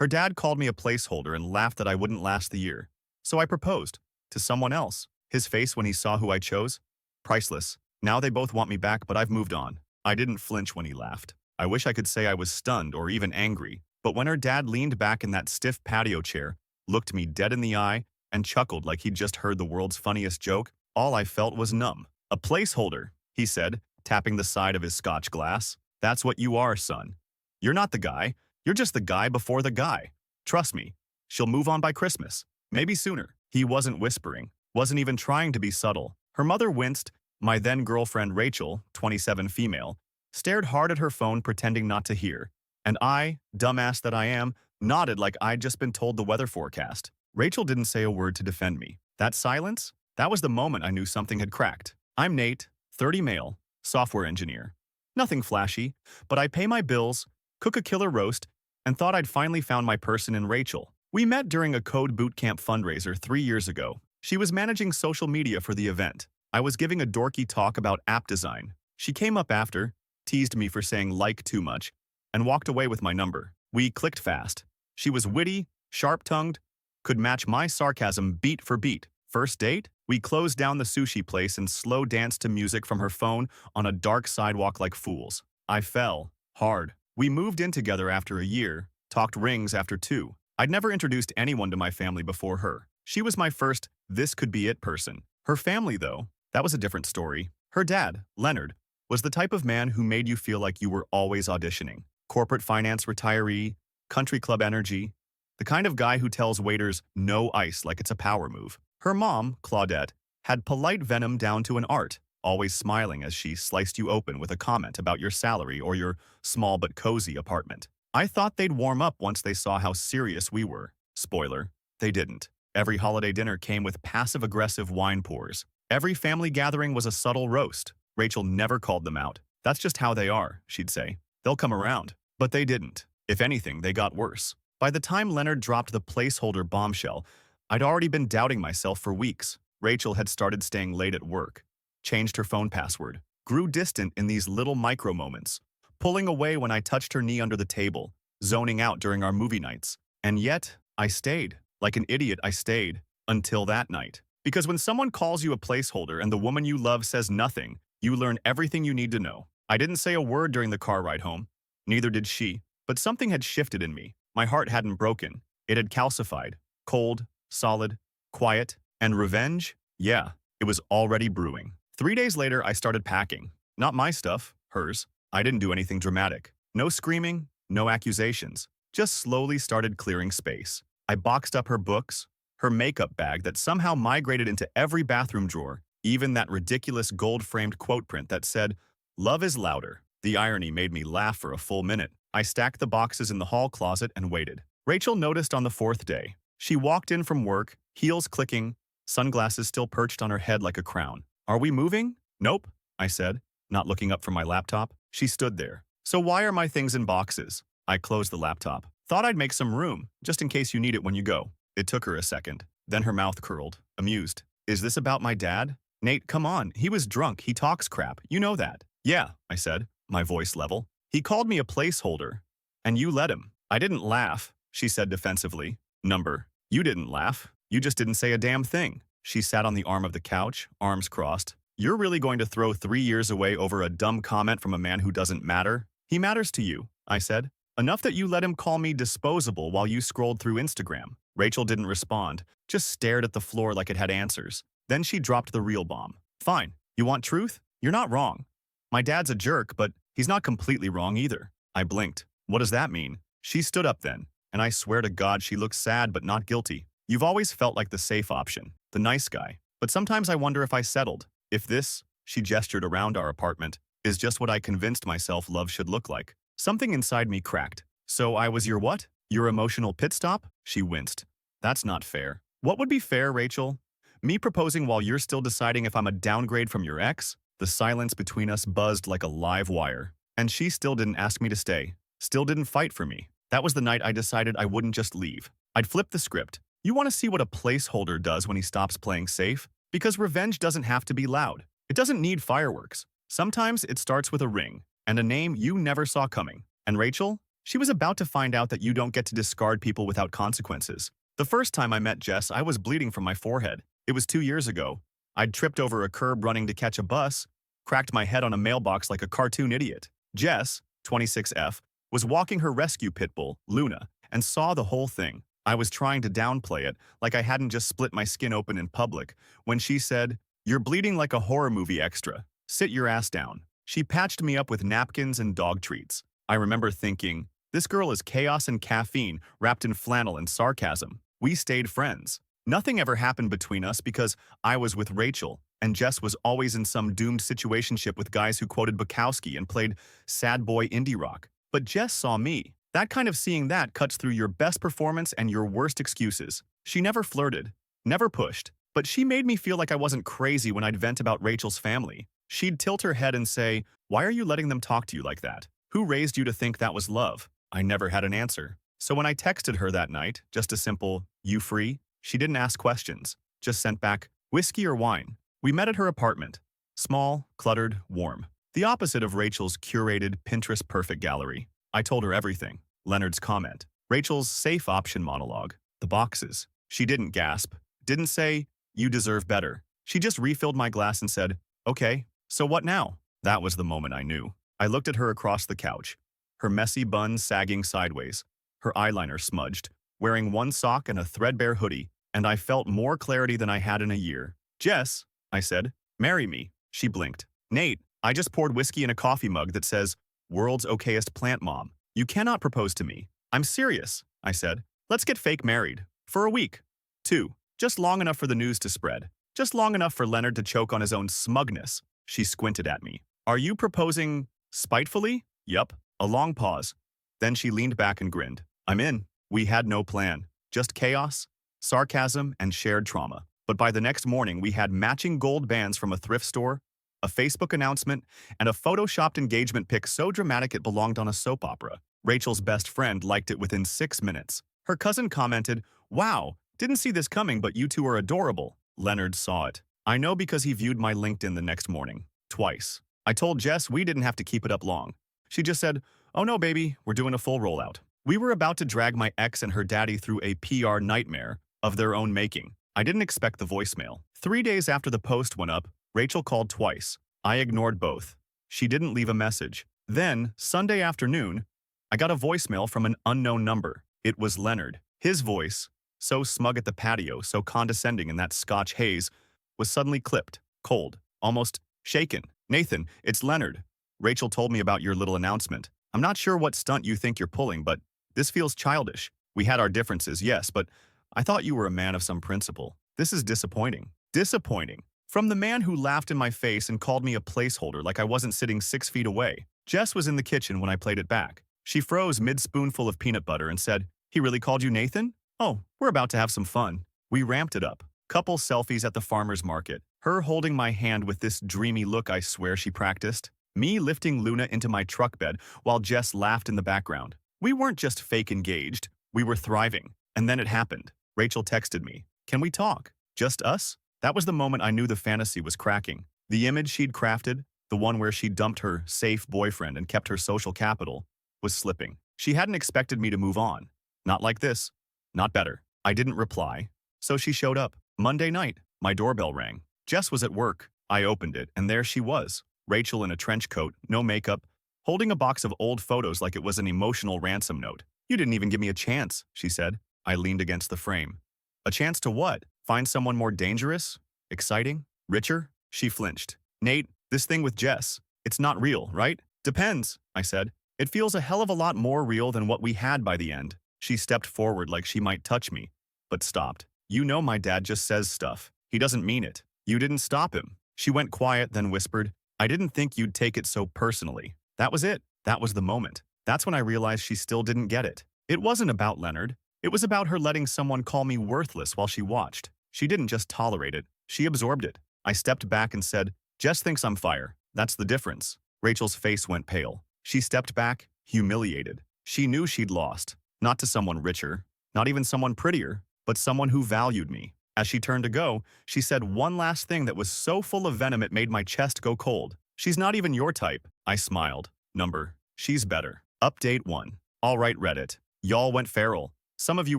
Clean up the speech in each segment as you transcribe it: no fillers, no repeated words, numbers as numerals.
Her dad called me a placeholder and laughed that I wouldn't last the year. So I proposed. To someone else. His face when he saw who I chose? Priceless. Now they both want me back, but I've moved on. I didn't flinch when he laughed. I wish I could say I was stunned or even angry, but when her dad leaned back in that stiff patio chair, looked me dead in the eye, and chuckled like he'd just heard the world's funniest joke, all I felt was numb. A placeholder, he said, tapping the side of his scotch glass. That's what you are, son. You're not the guy. You're just the guy before the guy. Trust me. She'll move on by Christmas. Maybe sooner. He wasn't whispering. Wasn't even trying to be subtle. Her mother winced. My then-girlfriend Rachel, 27 female, stared hard at her phone pretending not to hear. And I, dumbass that I am, nodded like I'd just been told the weather forecast. Rachel didn't say a word to defend me. That silence? That was the moment I knew something had cracked. I'm Nate, 30 male, software engineer. Nothing flashy, but I pay my bills, cook a killer roast, and thought I'd finally found my person in Rachel. We met during a Code Bootcamp fundraiser 3 years ago. She was managing social media for the event. I was giving a dorky talk about app design. She came up after, teased me for saying like too much, and walked away with my number. We clicked fast. She was witty, sharp-tongued, could match my sarcasm beat for beat. First date? We closed down the sushi place and slow danced to music from her phone on a dark sidewalk like fools. I fell. Hard. We moved in together after a year, talked rings after 2. I'd never introduced anyone to my family before her. She was my first this-could-be-it person. Her family, though, that was a different story. Her dad, Leonard, was the type of man who made you feel like you were always auditioning. Corporate finance retiree, country club energy, the kind of guy who tells waiters no ice like it's a power move. Her mom, Claudette, had polite venom down to an art, always smiling as she sliced you open with a comment about your salary or your small but cozy apartment. I thought they'd warm up once they saw how serious we were. Spoiler, they didn't. Every holiday dinner came with passive-aggressive wine pours. Every family gathering was a subtle roast. Rachel never called them out. That's just how they are, she'd say. They'll come around. But they didn't. If anything, they got worse. By the time Leonard dropped the placeholder bombshell, I'd already been doubting myself for weeks. Rachel had started staying late at work, changed her phone password, grew distant in these little micro-moments, pulling away when I touched her knee under the table, zoning out during our movie nights. And yet, I stayed. Like an idiot, I stayed. Until that night. Because when someone calls you a placeholder and the woman you love says nothing, you learn everything you need to know. I didn't say a word during the car ride home. Neither did she. But something had shifted in me. My heart hadn't broken. It had calcified. Cold, solid, quiet, and revenge? Yeah, it was already brewing. 3 days later, I started packing. Not my stuff, hers. I didn't do anything dramatic. No screaming, no accusations. Just slowly started clearing space. I boxed up her books, her makeup bag that somehow migrated into every bathroom drawer, even that ridiculous gold-framed quote print that said, "Love is louder." The irony made me laugh for a full minute. I stacked the boxes in the hall closet and waited. Rachel noticed on the 4th day. She walked in from work, heels clicking, sunglasses still perched on her head like a crown. "Are we moving?" "Nope," I said, not looking up from my laptop. She stood there. "So why are my things in boxes?" I closed the laptop. "Thought I'd make some room, just in case you need it when you go." It took her a second. Then her mouth curled, amused. "Is this about my dad?" "Nate, come on. He was drunk. He talks crap. You know that." "Yeah," I said, my voice level. "He called me a placeholder. And you let him." "I didn't laugh," she said defensively. "Number. You didn't laugh. You just didn't say a damn thing." She sat on the arm of the couch, arms crossed. "You're really going to throw 3 years away over a dumb comment from a man who doesn't matter?" "He matters to you," I said. "Enough that you let him call me disposable while you scrolled through Instagram." Rachel didn't respond, just stared at the floor like it had answers. Then she dropped the real bomb. "Fine. You want truth? You're not wrong. My dad's a jerk, but he's not completely wrong either." I blinked. "What does that mean?" She stood up then, and I swear to God she looked sad but not guilty. "You've always felt like the safe option, the nice guy. But sometimes I wonder if I settled. If this," she gestured around our apartment, "is just what I convinced myself love should look like." Something inside me cracked. "So I was your what? Your emotional pit stop?" She winced. "That's not fair." "What would be fair, Rachel? Me proposing while you're still deciding if I'm a downgrade from your ex?" The silence between us buzzed like a live wire. And she still didn't ask me to stay. Still didn't fight for me. That was the night I decided I wouldn't just leave. I'd flip the script. You want to see what a placeholder does when he stops playing safe? Because revenge doesn't have to be loud. It doesn't need fireworks. Sometimes it starts with a ring and a name you never saw coming. And Rachel? She was about to find out that you don't get to discard people without consequences. The first time I met Jess, I was bleeding from my forehead. It was 2 years ago. I'd tripped over a curb running to catch a bus, cracked my head on a mailbox like a cartoon idiot. Jess, 26F, was walking her rescue pit bull, Luna, and saw the whole thing. I was trying to downplay it, like I hadn't just split my skin open in public, when she said, "You're bleeding like a horror movie extra. Sit your ass down." She patched me up with napkins and dog treats. I remember thinking, this girl is chaos and caffeine wrapped in flannel and sarcasm. We stayed friends. Nothing ever happened between us because I was with Rachel, and Jess was always in some doomed situationship with guys who quoted Bukowski and played sad boy indie rock. But Jess saw me. That kind of seeing that cuts through your best performance and your worst excuses. She never flirted, never pushed, but she made me feel like I wasn't crazy when I'd vent about Rachel's family. She'd tilt her head and say, "Why are you letting them talk to you like that? Who raised you to think that was love?" I never had an answer. So when I texted her that night, just a simple, "You free?" she didn't ask questions, just sent back, "Whiskey or wine?" We met at her apartment. Small, cluttered, warm. The opposite of Rachel's curated, Pinterest-perfect gallery. I told her everything. Leonard's comment. Rachel's safe option monologue. The boxes. She didn't gasp. Didn't say, "You deserve better." She just refilled my glass and said, "Okay, so what now?" That was the moment I knew. I looked at her across the couch. Her messy bun sagging sideways. Her eyeliner smudged. Wearing one sock and a threadbare hoodie. And I felt more clarity than I had in a year. "Jess," I said, "marry me." She blinked. "Nate, I just poured whiskey in a coffee mug that says, 'World's okayest plant mom.' You cannot propose to me." "I'm serious," I said. "Let's get fake married. For a week. 2. Just long enough for the news to spread. Just long enough for Leonard to choke on his own smugness." She squinted at me. "Are you proposing spitefully?" "Yup." A long pause. Then she leaned back and grinned. "I'm in." We had no plan. Just chaos, sarcasm, and shared trauma. But by the next morning, we had matching gold bands from a thrift store, a Facebook announcement, and a photoshopped engagement pic so dramatic it belonged on a soap opera. Rachel's best friend liked it within 6 minutes. Her cousin commented, "Wow, didn't see this coming, but you two are adorable." Leonard saw it. I know because he viewed my LinkedIn the next morning. Twice. I told Jess we didn't have to keep it up long. She just said, "Oh no, baby, we're doing a full rollout." We were about to drag my ex and her daddy through a PR nightmare of their own making. I didn't expect the voicemail. 3 days after the post went up, Rachel called twice. I ignored both. She didn't leave a message. Then, Sunday afternoon, I got a voicemail from an unknown number. It was Leonard. His voice, so smug at the patio, so condescending in that Scotch haze, was suddenly clipped, cold, almost shaken. "Nathan, it's Leonard. Rachel told me about your little announcement. I'm not sure what stunt you think you're pulling, but this feels childish. We had our differences, yes, but I thought you were a man of some principle. This is disappointing." Disappointing. From the man who laughed in my face and called me a placeholder like I wasn't sitting 6 feet away. Jess was in the kitchen when I played it back. She froze mid-spoonful of peanut butter and said, "He really called you Nathan? Oh, we're about to have some fun." We ramped it up. Couple selfies at the farmer's market. Her holding my hand with this dreamy look I swear she practiced. Me lifting Luna into my truck bed while Jess laughed in the background. We weren't just fake engaged. We were thriving. And then it happened. Rachel texted me. "Can we talk? Just us?" That was the moment I knew the fantasy was cracking. The image she'd crafted, the one where she dumped her safe boyfriend and kept her social capital, was slipping. She hadn't expected me to move on. Not like this. Not better. I didn't reply. So she showed up. Monday night, my doorbell rang. Jess was at work. I opened it, and there she was. Rachel in a trench coat, no makeup, holding a box of old photos like it was an emotional ransom note. "You didn't even give me a chance," she said. I leaned against the frame. "A chance to what? Find someone more dangerous? Exciting? Richer?" She flinched. "Nate, this thing with Jess, it's not real, right?" "Depends," I said. "It feels a hell of a lot more real than what we had by the end." She stepped forward like she might touch me, but stopped. "You know my dad just says stuff. He doesn't mean it. You didn't stop him." She went quiet, then whispered, "I didn't think you'd take it so personally." That was it. That was the moment. That's when I realized she still didn't get it. It wasn't about Leonard. It was about her letting someone call me worthless while she watched. She didn't just tolerate it. She absorbed it. I stepped back and said, "Jess thinks I'm fire. That's the difference." Rachel's face went pale. She stepped back, humiliated. She knew she'd lost. Not to someone richer, not even someone prettier, but someone who valued me. As she turned to go, she said one last thing that was so full of venom it made my chest go cold. "She's not even your type." I smiled. Number. She's better. Update 1. All right, Reddit. Y'all went feral. Some of you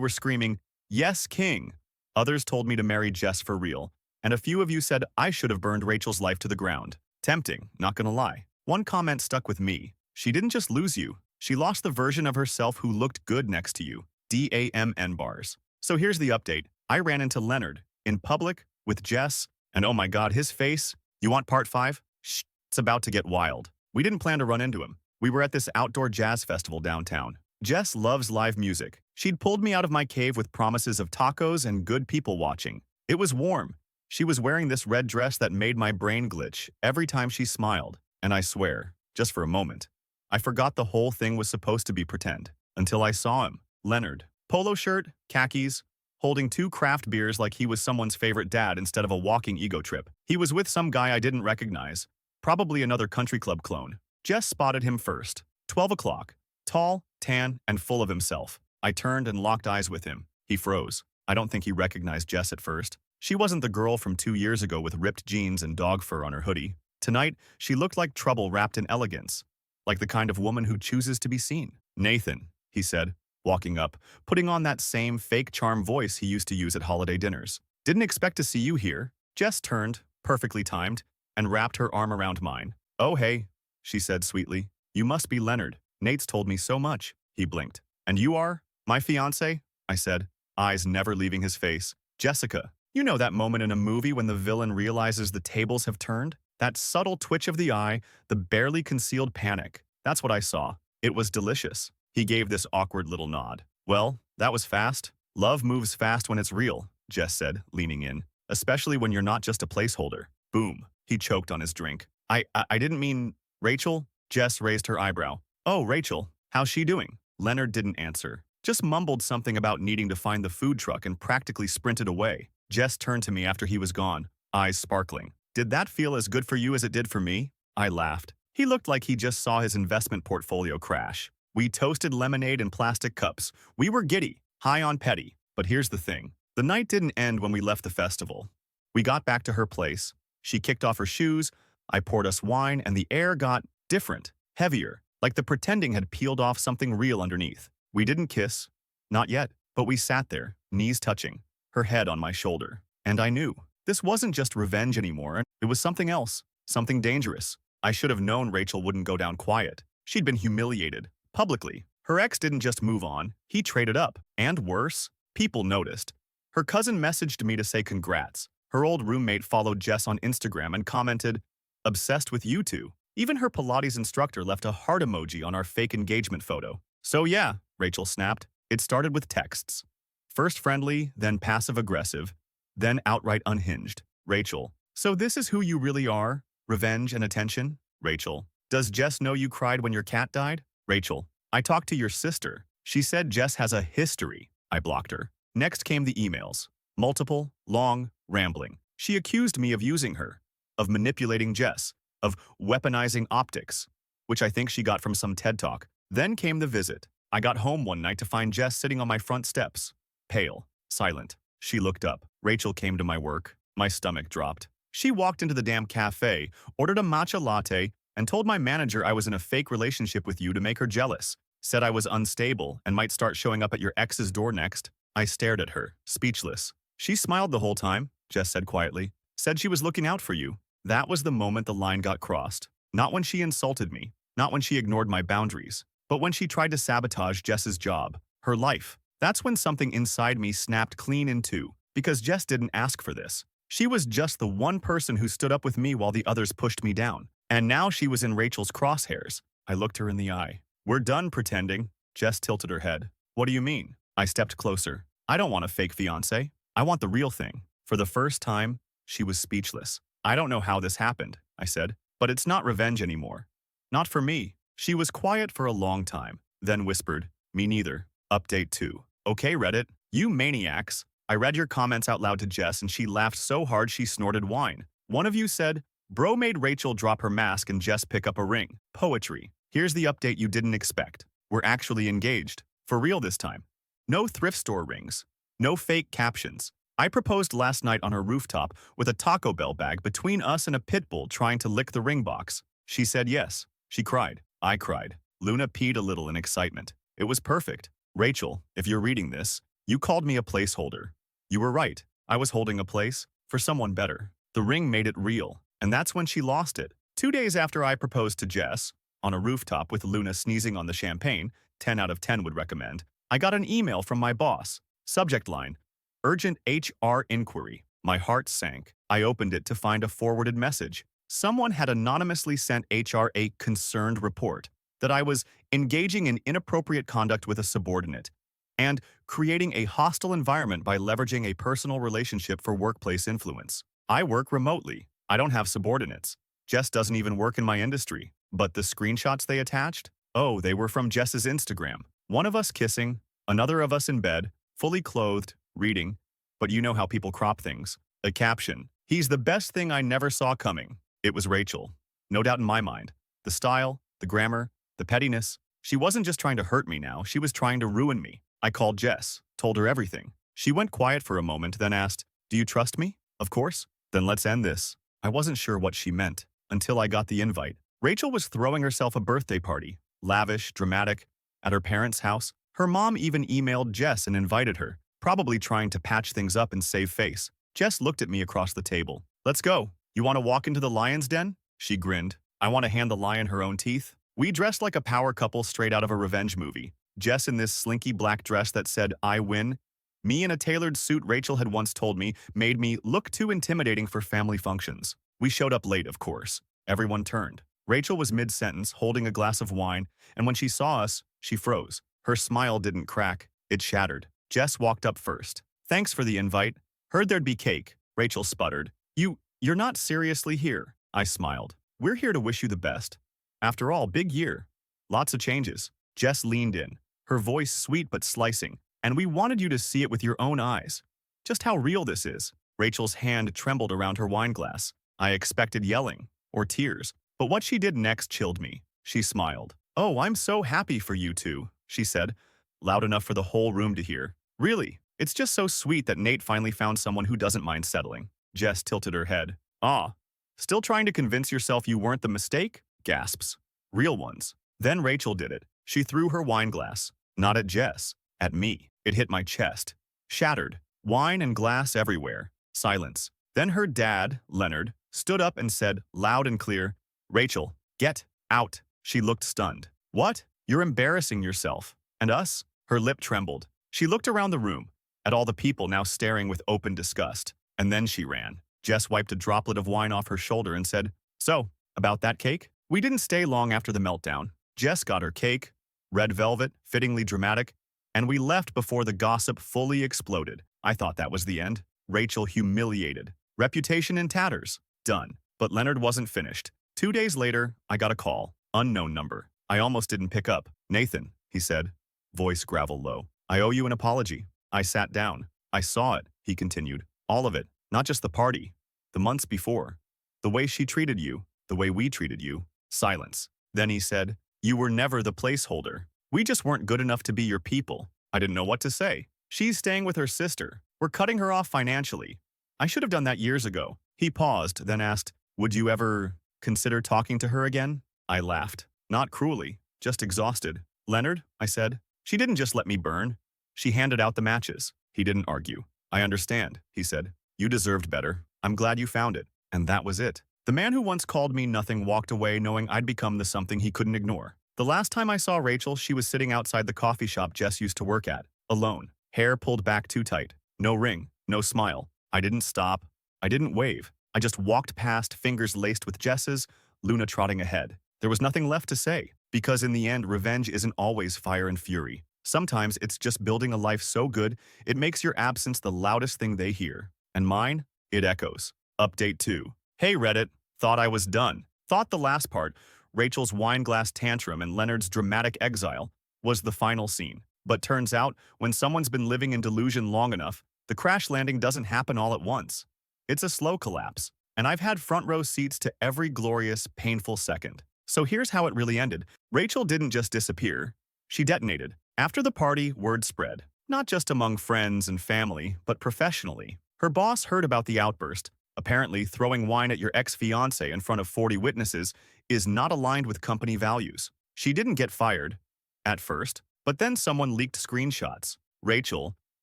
were screaming, "Yes, King." Others told me to marry Jess for real. And a few of you said I should have burned Rachel's life to the ground. Tempting, not gonna lie. One comment stuck with me. She didn't just lose you. She lost the version of herself who looked good next to you. DAMN bars. So here's the update. I ran into Leonard in public with Jess, and oh my god, his face. You want part 5? Shh, it's about to get wild. We didn't plan to run into him. We were at this outdoor jazz festival downtown. Jess loves live music. She'd pulled me out of my cave with promises of tacos and good people watching. It was warm. She was wearing this red dress that made my brain glitch every time she smiled. And I swear, just for a moment, I forgot the whole thing was supposed to be pretend. Until I saw him. Leonard. Polo shirt, khakis, holding 2 craft beers like he was someone's favorite dad instead of a walking ego trip. He was with some guy I didn't recognize. Probably another country club clone. Jess spotted him first. 12 o'clock. Tall, tan, and full of himself. I turned and locked eyes with him. He froze. I don't think he recognized Jess at first. She wasn't the girl from 2 years ago with ripped jeans and dog fur on her hoodie. Tonight, she looked like trouble wrapped in elegance. Like the kind of woman who chooses to be seen. "Nathan," he said, walking up, putting on that same fake charm voice he used to use at holiday dinners. "Didn't expect to see you here." Jess turned, perfectly timed, and wrapped her arm around mine. "Oh hey," she said sweetly. "You must be Leonard. Nate's told me so much." He blinked. "And you are?" "My fiancé," I said, eyes never leaving his face. "Jessica." You know that moment in a movie when the villain realizes the tables have turned? That subtle twitch of the eye, the barely concealed panic. That's what I saw. It was delicious. He gave this awkward little nod. "Well, that was fast." "Love moves fast when it's real," Jess said, leaning in. "Especially when you're not just a placeholder." Boom. He choked on his drink. I didn't mean... Rachel?" Jess raised her eyebrow. "Oh, Rachel. How's she doing?" Leonard didn't answer. Just mumbled something about needing to find the food truck and practically sprinted away. Jess turned to me after he was gone, eyes sparkling. "Did that feel as good for you as it did for me?" I laughed. He looked like he just saw his investment portfolio crash. We toasted lemonade in plastic cups. We were giddy, high on petty. But here's the thing. The night didn't end when we left the festival. We got back to her place. She kicked off her shoes. I poured us wine, and the air got different, heavier, like the pretending had peeled off something real underneath. We didn't kiss. Not yet. But we sat there, knees touching, her head on my shoulder. And I knew. This wasn't just revenge anymore. It was something else. Something dangerous. I should have known Rachel wouldn't go down quiet. She'd been humiliated. Publicly. Her ex didn't just move on. He traded up. And worse, people noticed. Her cousin messaged me to say congrats. Her old roommate followed Jess on Instagram and commented, "Obsessed with you two." Even her Pilates instructor left a heart emoji on our fake engagement photo. "So yeah," Rachel snapped. "It started with texts. First friendly, then passive-aggressive, then outright unhinged." Rachel. "So this is who you really are? Revenge and attention?" Rachel. "Does Jess know you cried when your cat died?" Rachel. "I talked to your sister. She said Jess has a history." I blocked her. Next came the emails. Multiple, long, rambling. She accused me of using her, of manipulating Jess, of weaponizing optics, which I think she got from some TED Talk. Then came the visit. I got home one night to find Jess sitting on my front steps. Pale, silent. She looked up. Rachel came to my work. My stomach dropped. She walked into the damn cafe, ordered a matcha latte, and told my manager I was in a fake relationship with you to make her jealous. Said I was unstable and might start showing up at your ex's door next. I stared at her, speechless. "She smiled the whole time," Jess said quietly. "Said she was looking out for you." That was the moment the line got crossed. Not when she insulted me, not when she ignored my boundaries, but when she tried to sabotage Jess's job, her life. That's when something inside me snapped clean in two, because Jess didn't ask for this. She was just the one person who stood up with me while the others pushed me down. And now she was in Rachel's crosshairs. I looked her in the eye. "We're done pretending." Jess tilted her head. "What do you mean?" I stepped closer. "I don't want a fake fiancé. I want the real thing." For the first time, she was speechless. "I don't know how this happened," I said, "but it's not revenge anymore. Not for me." She was quiet for a long time, then whispered, "Me neither." Update 2. "Okay, Reddit. You maniacs." I read your comments out loud to Jess and she laughed so hard she snorted wine. One of you said, "Bro made Rachel drop her mask and Jess pick up a ring." Poetry. Here's the update you didn't expect. We're actually engaged. For real this time. No thrift store rings. No fake captions. I proposed last night on her rooftop with a Taco Bell bag between us and a pit bull trying to lick the ring box. She said yes. She cried. I cried. Luna peed a little in excitement. It was perfect. Rachel, if you're reading this, you called me a placeholder. You were right. I was holding a place for someone better. The ring made it real, and that's when she lost it. 2 days after I proposed to Jess, on a rooftop with Luna sneezing on the champagne, 10 out of 10 would recommend, I got an email from my boss. Subject line, urgent HR inquiry. My heart sank. I opened it to find a forwarded message. Someone had anonymously sent HR a concerned report that I was engaging in inappropriate conduct with a subordinate and creating a hostile environment by leveraging a personal relationship for workplace influence. I work remotely. I don't have subordinates. Jess doesn't even work in my industry. But the screenshots they attached? Oh, they were from Jess's Instagram. One of us kissing, another of us in bed, fully clothed, reading. But you know how people crop things. A caption. He's the best thing I never saw coming. It was Rachel. No doubt in my mind. The style, the grammar, the pettiness. She wasn't just trying to hurt me now, she was trying to ruin me. I called Jess, told her everything. She went quiet for a moment, then asked, "Do you trust me?" "Of course." "Then let's end this." I wasn't sure what she meant, until I got the invite. Rachel was throwing herself a birthday party, lavish, dramatic, at her parents' house. Her mom even emailed Jess and invited her, probably trying to patch things up and save face. Jess looked at me across the table. "Let's go. You want to walk into the lion's den?" She grinned. "I want to hand the lion her own teeth." We dressed like a power couple straight out of a revenge movie. Jess in this slinky black dress that said, "I win." Me in a tailored suit Rachel had once told me made me look too intimidating for family functions. We showed up late, of course. Everyone turned. Rachel was mid-sentence, holding a glass of wine, and when she saw us, she froze. Her smile didn't crack. It shattered. Jess walked up first. "Thanks for the invite. Heard there'd be cake." Rachel sputtered. You're not seriously here." I smiled. "We're here to wish you the best. After all, big year. Lots of changes." Jess leaned in, her voice sweet but slicing, "And we wanted you to see it with your own eyes. Just how real this is." Rachel's hand trembled around her wine glass. I expected yelling, or tears, but what she did next chilled me. She smiled. "Oh, I'm so happy for you two," she said, loud enough for the whole room to hear. "Really, it's just so sweet that Nate finally found someone who doesn't mind settling." Jess tilted her head. "Ah, still trying to convince yourself you weren't the mistake?" Gasps. "Real ones." Then Rachel did it. She threw her wine glass. Not at Jess. At me. It hit my chest. Shattered. Wine and glass everywhere. Silence. Then her dad, Leonard, stood up and said, loud and clear, "Rachel, get out." She looked stunned. "What? You're embarrassing yourself. And us?" Her lip trembled. She looked around the room, at all the people now staring with open disgust. And then she ran. Jess wiped a droplet of wine off her shoulder and said, "So, about that cake?" We didn't stay long after the meltdown. Jess got her cake, red velvet, fittingly dramatic, and we left before the gossip fully exploded. I thought that was the end. Rachel humiliated. Reputation in tatters. Done. But Leonard wasn't finished. 2 days later, I got a call. Unknown number. I almost didn't pick up. "Nathan," he said, voice gravel low. "I owe you an apology." I sat down. "I saw it," he continued. "All of it. Not just the party. The months before. The way she treated you. The way we treated you." Silence. Then he said, "You were never the placeholder. We just weren't good enough to be your people." I didn't know what to say. "She's staying with her sister. We're cutting her off financially." I should have done that years ago. He paused, then asked, "Would you ever consider talking to her again?" I laughed. Not cruelly, just exhausted. "Leonard," I said, "she didn't just let me burn. She handed out the matches." He didn't argue. "I understand," he said. "You deserved better. I'm glad you found it." And that was it. The man who once called me nothing walked away knowing I'd become the something he couldn't ignore. The last time I saw Rachel, she was sitting outside the coffee shop Jess used to work at, alone, hair pulled back too tight. No ring, no smile. I didn't stop. I didn't wave. I just walked past, fingers laced with Jess's, Luna trotting ahead. There was nothing left to say, because in the end, revenge isn't always fire and fury. Sometimes it's just building a life so good, it makes your absence the loudest thing they hear. And mine? It echoes. Update 2. Hey Reddit, thought I was done. Thought the last part, Rachel's wine glass tantrum and Leonard's dramatic exile, was the final scene. But turns out, when someone's been living in delusion long enough, the crash landing doesn't happen all at once. It's a slow collapse, and I've had front row seats to every glorious, painful second. So here's how it really ended. Rachel didn't just disappear. She detonated. After the party, word spread. Not just among friends and family, but professionally. Her boss heard about the outburst. Apparently, throwing wine at your ex-fiancé in front of 40 witnesses is not aligned with company values. She didn't get fired, at first, But then someone leaked screenshots. Rachel,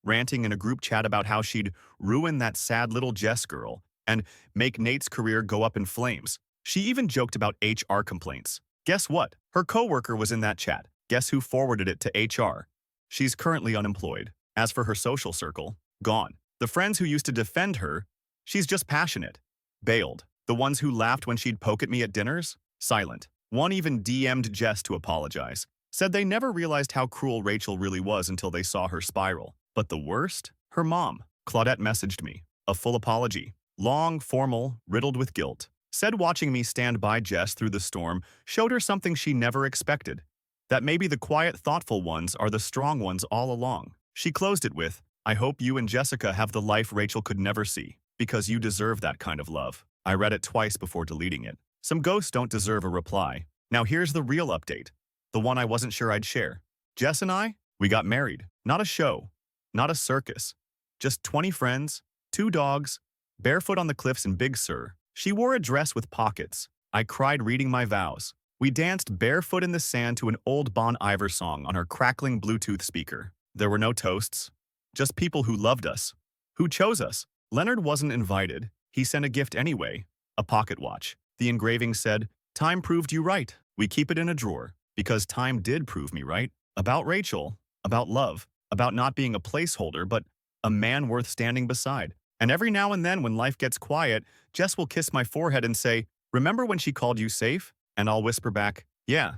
ranting in a group chat about how she'd ruin that sad little Jess girl and make Nate's career go up in flames. She even joked about HR complaints. Guess what? Her coworker was in that chat. Guess who forwarded it to HR? She's currently unemployed. As for her social circle, gone. The friends who used to defend her, she's just passionate. Bailed. The ones who laughed when she'd poke at me at dinners, silent. One even DM'd Jess to apologize. Said they never realized how cruel Rachel really was until they saw her spiral. But the worst? Her mom. Claudette messaged me. A full apology. Long, formal, riddled with guilt. Said watching me stand by Jess through the storm showed her something she never expected. That maybe the quiet, thoughtful ones are the strong ones all along. She closed it with, I hope you and Jessica have the life Rachel could never see, because you deserve that kind of love. I read it twice before deleting it. Some ghosts don't deserve a reply. Now here's the real update. The one I wasn't sure I'd share. Jess and I, we got married. Not a show. Not a circus. Just 20 friends, 2 dogs, barefoot on the cliffs in Big Sur. She wore a dress with pockets. I cried reading my vows. We danced barefoot in the sand to an old Bon Iver song on her crackling Bluetooth speaker. There were no toasts. Just people who loved us. Who chose us. Leonard wasn't invited. He sent a gift anyway. A pocket watch. The engraving said, "Time proved you right. We keep it in a drawer." Because time did prove me right. About Rachel. About love. About not being a placeholder, but a man worth standing beside. And every now and then when life gets quiet, Jess will kiss my forehead and say, "Remember when she called you safe?" And I'll whisper back, "Yeah."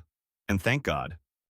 And thank God.